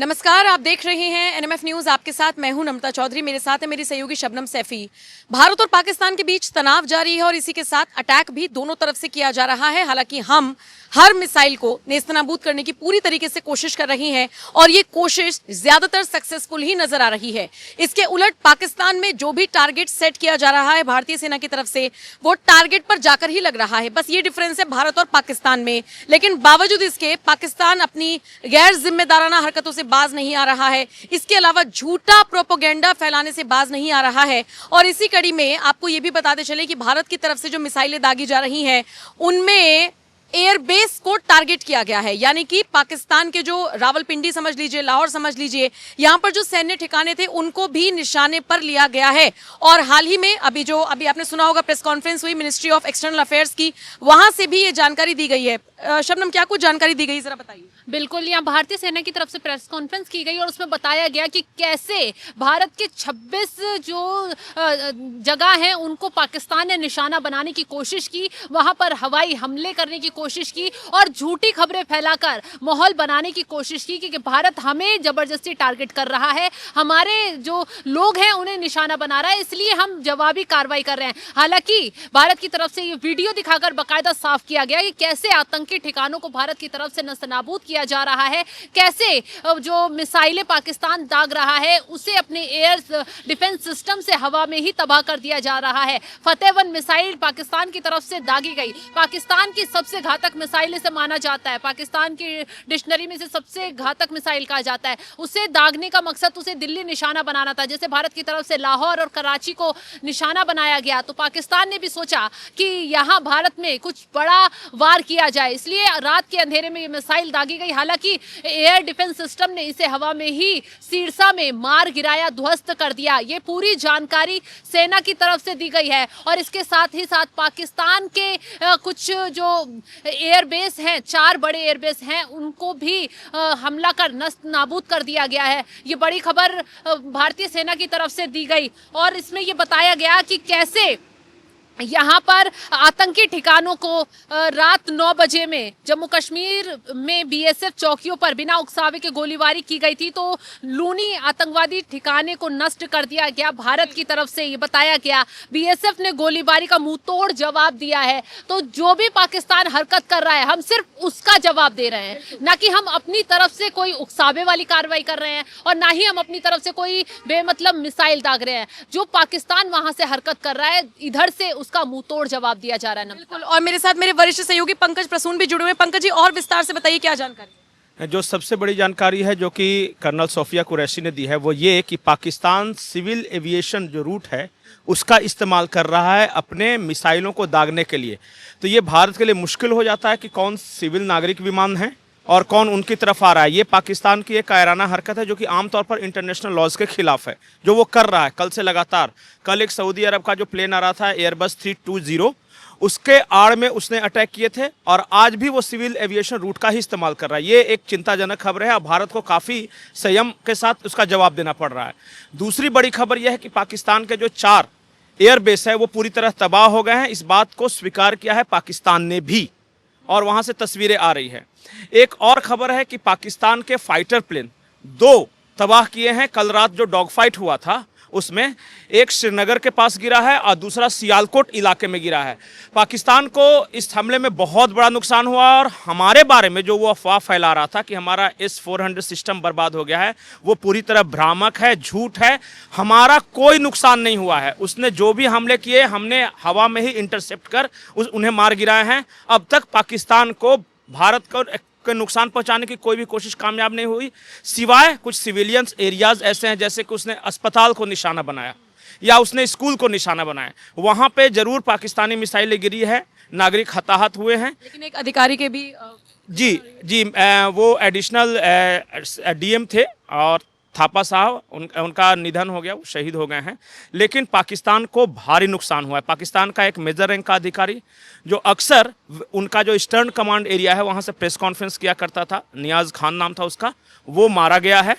नमस्कार, आप देख रहे हैं एनएमएफ न्यूज। आपके साथ मैं हूं नम्रता चौधरी। मेरे साथ है मेरी सहयोगी शबनम सैफी। भारत और पाकिस्तान के बीच तनाव जारी है और इसी के साथ अटैक भी दोनों तरफ से किया जा रहा है। हालांकि हम हर मिसाइल को नेस्तनाबूद करने की पूरी तरीके से कोशिश कर रही हैं और ये कोशिश ज्यादातर सक्सेसफुल ही नजर आ रही है। इसके उलट पाकिस्तान में जो भी टारगेट सेट किया जा रहा है भारतीय सेना की तरफ से, वो टारगेट पर जाकर ही लग रहा है। बस ये डिफरेंस है भारत और पाकिस्तान में। लेकिन बावजूद इसके पाकिस्तान अपनी गैर जिम्मेदाराना हरकतों से बाज नहीं आ रहा है। इसके अलावा झूठा प्रोपेगेंडा फैलाने से बाज नहीं आ रहा है। और इसी कड़ी में आपको ये भी बताते चले कि भारत की तरफ से जो मिसाइलें दागी जा रही हैं उनमें एयरबेस को टारगेट किया गया है। यानी कि पाकिस्तान के जो रावलपिंडी समझ लीजिए, लाहौर समझ लीजिए, यहां पर जो सैन्य ठिकाने थे उनको भी निशाने पर लिया गया है। और हाल ही में अभी आपने सुना होगा, प्रेस कॉन्फ्रेंस हुई मिनिस्ट्री ऑफ एक्सटर्नल अफेयर्स की, वहां से भी ये जानकारी दी गई है। शबनम, क्या कुछ जानकारी दी गई, जरा बताइए। बिल्कुल, यहाँ भारतीय सेना की तरफ से प्रेस कॉन्फ्रेंस की गई और उसमें बताया गया कि कैसे भारत के 26 जो जगह हैं उनको पाकिस्तान ने निशाना बनाने की कोशिश की, वहां पर हवाई हमले करने की कोशिश की और झूठी खबरें फैलाकर माहौल बनाने की कोशिश की कि भारत हमें जबरदस्ती टारगेट कर रहा है, हमारे जो लोग हैं उन्हें निशाना बना रहा है, इसलिए हम जवाबी कार्रवाई कर रहे हैं। हालांकि भारत की तरफ से ये वीडियो दिखाकर बाकायदा साफ किया गया कि कैसे आतंकी ठिकानों को भारत की तरफ से नस्तनाबूद किया जा रहा है, कैसे जो मिसाइलें पाकिस्तान दाग रहा है उसे अपने एयर डिफेंस सिस्टम से हवा में ही तबाह कर दिया जा रहा है। फतेह 1 मिसाइल पाकिस्तान की तरफ से दागी गई, पाकिस्तान की सबसे घातक मिसाइल इसे माना जाता है, पाकिस्तान की डिक्शनरी में से सबसे घातक मिसाइल कहा जाता है। उसे दागने का मकसद उसे दिल्ली निशाना बनाना था। जैसे भारत की तरफ से लाहौर और कराची को निशाना बनाया गया, तो पाकिस्तान ने भी सोचा कि यहाँ भारत में कुछ बड़ा वार किया जाए, इसलिए रात के अंधेरे में ये मिसाइल दागी गई। हालांकि एयर डिफेंस सिस्टम ने इसे हवा में ही सिरसा में मार गिराया, ध्वस्त कर दिया। ये पूरी जानकारी सेना की तरफ से दी गई है। और इसके साथ ही साथ पाकिस्तान के कुछ जो एयरबेस हैं, 4 बड़े एयरबेस हैं, उनको भी हमला कर नस्त नाबूद कर दिया गया है। ये बड़ी खबर भारतीय सेना की तरफ से दी गई और इसमें ये बताया गया कि कैसे यहाँ पर आतंकी ठिकानों को रात 9 बजे में जम्मू कश्मीर में बीएसएफ चौकियों पर बिना उकसावे के गोलीबारी की गई थी, तो लूनी आतंकवादी ठिकाने को नष्ट कर दिया गया भारत की तरफ से। ये बताया गया बीएसएफ ने गोलीबारी का मुंह तोड़ जवाब दिया है। तो जो भी पाकिस्तान हरकत कर रहा है हम सिर्फ उसका जवाब दे रहे हैं, ना कि हम अपनी तरफ से कोई उकसावे वाली कार्रवाई कर रहे हैं और ना ही हम अपनी तरफ से कोई बेमतलब मिसाइल दाग रहे हैं। जो पाकिस्तान वहां से हरकत कर रहा है, इधर से उसका मुंह तोड़ जवाब दिया जा रहा है। बिल्कुल, और मेरे साथ मेरे वरिष्ठ सहयोगी पंकज प्रसून भी जुड़े हुए। पंकज जी, और विस्तार से बताइए क्या जानकारी। जो सबसे बड़ी जानकारी है जो कि कर्नल सोफिया कुरैशी ने दी है वो ये कि पाकिस्तान सिविल एविएशन जो रूट है उसका इस्तेमाल कर रहा है अपने मिसाइलों को दागने के लिए। तो ये भारत के लिए मुश्किल हो जाता है कि कौन सिविल नागरिक विमान है और कौन उनकी तरफ आ रहा है। ये पाकिस्तान की एक कायराना हरकत है जो कि आमतौर पर इंटरनेशनल लॉज के खिलाफ है, जो वो कर रहा है कल से लगातार। कल एक सऊदी अरब का जो प्लेन आ रहा था एयरबस 320, उसके आड़ में उसने अटैक किए थे और आज भी वो सिविल एविएशन रूट का ही इस्तेमाल कर रहा है। ये एक चिंताजनक खबर है और भारत को काफ़ी संयम के साथ उसका जवाब देना पड़ रहा है। दूसरी बड़ी खबर यह है कि पाकिस्तान के जो 4 एयरबेस है वो पूरी तरह तबाह हो गए हैं। इस बात को स्वीकार किया है पाकिस्तान ने भी और वहाँ से तस्वीरें आ रही है। एक और खबर है कि पाकिस्तान के फाइटर प्लेन 2 तबाह किए हैं। कल रात जो डॉग फाइट हुआ था उसमें एक श्रीनगर के पास गिरा है और दूसरा सियालकोट इलाके में गिरा है। पाकिस्तान को इस हमले में बहुत बड़ा नुकसान हुआ और हमारे बारे में जो वो अफवाह फैला रहा था कि हमारा S-400 सिस्टम बर्बाद हो गया है, वो पूरी तरह भ्रामक है, झूठ है। हमारा कोई नुकसान नहीं हुआ है। उसने जो भी हमले किए हमने हवा में ही इंटरसेप्ट कर उन्हें मार गिराए हैं। अब तक पाकिस्तान को भारत को नुकसान पहुंचाने की कोई भी कोशिश कामयाब नहीं हुई, सिवाय कुछ सिविलियंस एरियाज ऐसे हैं जैसे कि उसने अस्पताल को निशाना बनाया या उसने स्कूल को निशाना बनाया, वहां पे जरूर पाकिस्तानी मिसाइलें गिरी है, नागरिक हताहत हुए हैं। लेकिन एक अधिकारी के भी जी वो एडिशनल डीएम थे और थापा साहब, उनका निधन हो गया, वो शहीद हो गए हैं। लेकिन पाकिस्तान को भारी नुकसान हुआ है। पाकिस्तान का एक मेजर रैंक का अधिकारी जो अक्सर उनका जो ईस्टर्न कमांड एरिया है वहाँ से प्रेस कॉन्फ्रेंस किया करता था, नियाज खान नाम था उसका, वो मारा गया है।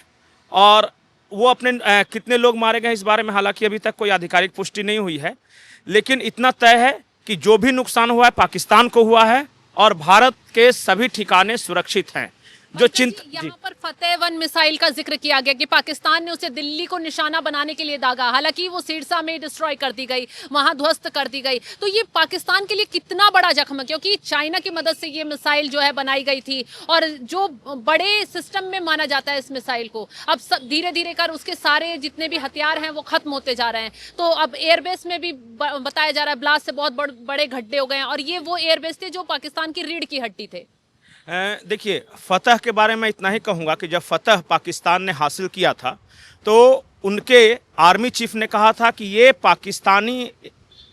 और वो अपने कितने लोग मारे गए इस बारे में हालांकि अभी तक कोई आधिकारिक पुष्टि नहीं हुई है, लेकिन इतना तय है कि जो भी नुकसान हुआ है पाकिस्तान को हुआ है और भारत के सभी ठिकाने सुरक्षित हैं। जो चिंता जी यहाँ पर फतेह-1 मिसाइल का जिक्र किया गया कि पाकिस्तान ने उसे दिल्ली को निशाना बनाने के लिए दागा, हालांकि वो सिरसा में डिस्ट्रॉय कर दी गई, वहां ध्वस्त कर दी गई। तो ये पाकिस्तान के लिए कितना बड़ा जख्म है, क्योंकि चाइना की मदद से ये मिसाइल जो है बनाई गई थी और जो बड़े सिस्टम में माना जाता है इस मिसाइल को, अब धीरे धीरे कर उसके सारे जितने भी हथियार हैं वो खत्म होते जा रहे हैं। तो अब एयरबेस में भी बताया जा रहा है ब्लास्ट से बहुत बड़े गड्ढे हो गए हैं, और ये वो एयरबेस थे जो पाकिस्तान की रीढ़ की हड्डी थे। देखिए, फतह के बारे में इतना ही कहूँगा कि जब फतह पाकिस्तान ने हासिल किया था तो उनके आर्मी चीफ ने कहा था कि ये पाकिस्तानी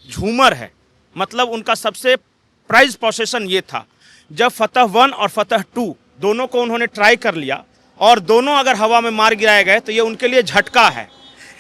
झूमर है, मतलब उनका सबसे प्राइज पोसेशन ये था। जब फतह-1 और फतह-2 दोनों को उन्होंने ट्राई कर लिया और दोनों अगर हवा में मार गिराए गए तो ये उनके लिए झटका है।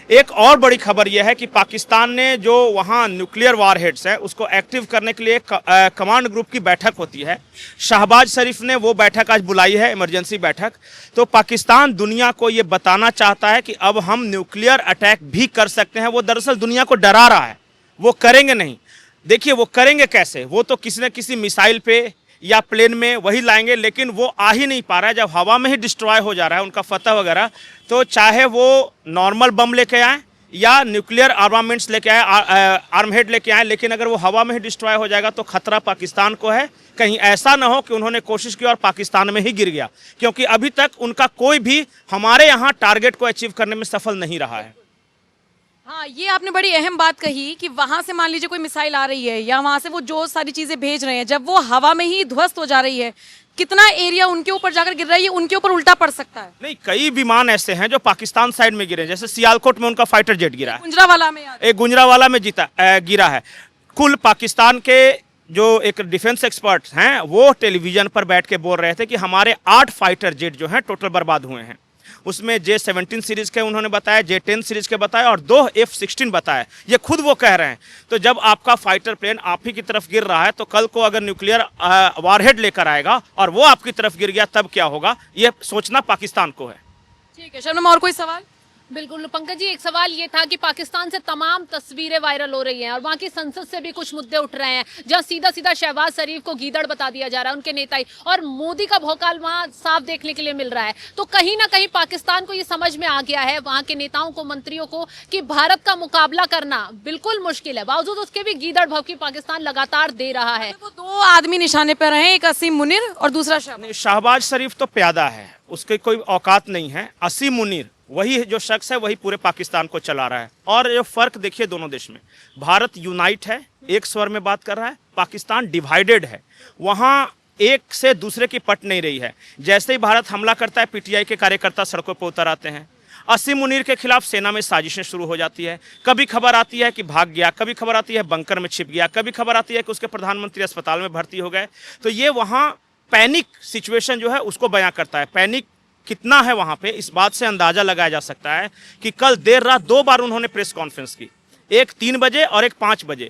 एक और बड़ी खबर यह है कि पाकिस्तान ने जो वहाँ न्यूक्लियर वारहेड्स है उसको एक्टिव करने के लिए कमांड ग्रुप की बैठक होती है। शहबाज शरीफ ने वो बैठक आज बुलाई है, इमरजेंसी बैठक। तो पाकिस्तान दुनिया को ये बताना चाहता है कि अब हम न्यूक्लियर अटैक भी कर सकते हैं। वो दरअसल दुनिया को डरा रहा है, वो करेंगे नहीं। देखिए वो करेंगे कैसे, वो तो किसी न किसी मिसाइल पे या प्लेन में वही लाएंगे, लेकिन वो आ ही नहीं पा रहा है। जब हवा में ही डिस्ट्रॉय हो जा रहा है उनका फतह वगैरह, तो चाहे वो नॉर्मल बम लेके आए या न्यूक्लियर आर्मामेंट्स लेके आए, आर्महेड लेके आए, लेकिन अगर वो हवा में ही डिस्ट्रॉय हो जाएगा तो खतरा पाकिस्तान को है। कहीं ऐसा ना हो कि उन्होंने कोशिश की और पाकिस्तान में ही गिर गया, क्योंकि अभी तक उनका कोई भी हमारे यहाँ टारगेट को अचीव करने में सफल नहीं रहा है। हाँ, ये आपने बड़ी अहम बात कही कि वहां से मान लीजिए कोई मिसाइल आ रही है या वहां से वो जो सारी चीजें भेज रहे हैं, जब वो हवा में ही ध्वस्त हो जा रही है, कितना एरिया उनके ऊपर जाकर गिर रहा है, ये उनके ऊपर उल्टा पड़ सकता है। नहीं, कई विमान ऐसे हैं जो पाकिस्तान साइड में गिरे, जैसे सियालकोट में उनका फाइटर जेट गिरा है, गुजरावाला में याद, एक गुजरावाला में गिरा है। कुल पाकिस्तान के जो एक डिफेंस एक्सपर्ट हैं वो टेलीविजन पर बैठ के बोल रहे थे कि हमारे 8 फाइटर जेट जो हैं टोटल बर्बाद हुए हैं। उसमें J-17 सीरीज के उन्होंने बताया, J-10 सीरीज के बताया और 2 F-16 बताया। ये खुद वो कह रहे हैं। तो जब आपका फाइटर प्लेन आप ही की तरफ गिर रहा है तो कल को अगर न्यूक्लियर वारहेड लेकर आएगा और वो आपकी तरफ गिर गया तब क्या होगा, ये सोचना पाकिस्तान को है। ठीक है शबनम, और कोई सवाल? बिल्कुल पंकज जी, एक सवाल ये था कि पाकिस्तान से तमाम तस्वीरें वायरल हो रही हैं और वहाँ की संसद से भी कुछ मुद्दे उठ रहे हैं जहाँ सीधा सीधा शहबाज शरीफ को गीदड़ बता दिया जा रहा है, उनके नेता ही, और मोदी का भौकाल वहाँ साफ देखने के लिए मिल रहा है। तो कहीं ना कहीं पाकिस्तान को ये समझ में आ गया है, वहाँ के नेताओं को, मंत्रियों को, कि भारत का मुकाबला करना बिल्कुल मुश्किल है। बावजूद उसके भी गीदड़ भभकी पाकिस्तान लगातार दे रहा है। वो 2 आदमी निशाने पर हैं, एक असीम मुनीर और दूसरा शहबाज शरीफ तो प्यादा है, उसके कोई औकात नहीं है। असीम मुनीर वही जो शख्स है वही पूरे पाकिस्तान को चला रहा है। और जो फर्क देखिए दोनों देश में, भारत यूनाइट है, एक स्वर में बात कर रहा है, पाकिस्तान डिवाइडेड है। वहाँ एक से दूसरे की पट नहीं रही है। जैसे ही भारत हमला करता है पीटीआई के कार्यकर्ता सड़कों पर उतर आते हैं। असीम मुनीर के खिलाफ सेना में साजिशें शुरू हो जाती है। कभी खबर आती है कि भाग गया, कभी खबर आती है बंकर में छिप गया, कभी खबर आती है कि उसके प्रधानमंत्री अस्पताल में भर्ती हो गए। तो ये वहाँ पैनिक सिचुएशन जो है उसको बयां करता है। पैनिक कितना है वहाँ पे, इस बात से अंदाजा लगाया जा सकता है कि कल देर रात 2 बार उन्होंने प्रेस कॉन्फ्रेंस की, एक 3 बजे और एक 5 बजे।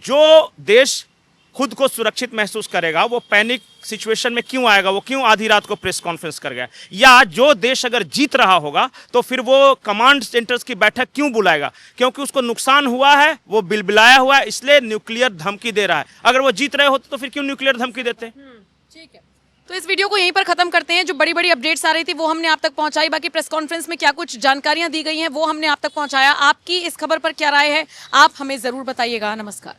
जो देश खुद को सुरक्षित महसूस करेगा वो पैनिक सिचुएशन में क्यों आएगा, वो क्यों आधी रात को प्रेस कॉन्फ्रेंस कर गया? या जो देश अगर जीत रहा होगा तो फिर वो कमांड सेंटर्स की बैठक क्यों बुलाएगा? क्योंकि उसको नुकसान हुआ है, वो बिलबिलाया हुआ है, इसलिए न्यूक्लियर धमकी दे रहा है। अगर वो जीत रहे होते तो फिर क्यों न्यूक्लियर धमकी देते? ठीक है, तो इस वीडियो को यहीं पर खत्म करते हैं। जो बड़ी बड़ी अपडेट्स आ रही थी वो हमने आप तक पहुंचाई, बाकी प्रेस कॉन्फ्रेंस में क्या कुछ जानकारियां दी गई हैं वो हमने आप तक पहुंचाया। आपकी इस खबर पर क्या राय है, आप हमें जरूर बताइएगा। नमस्कार।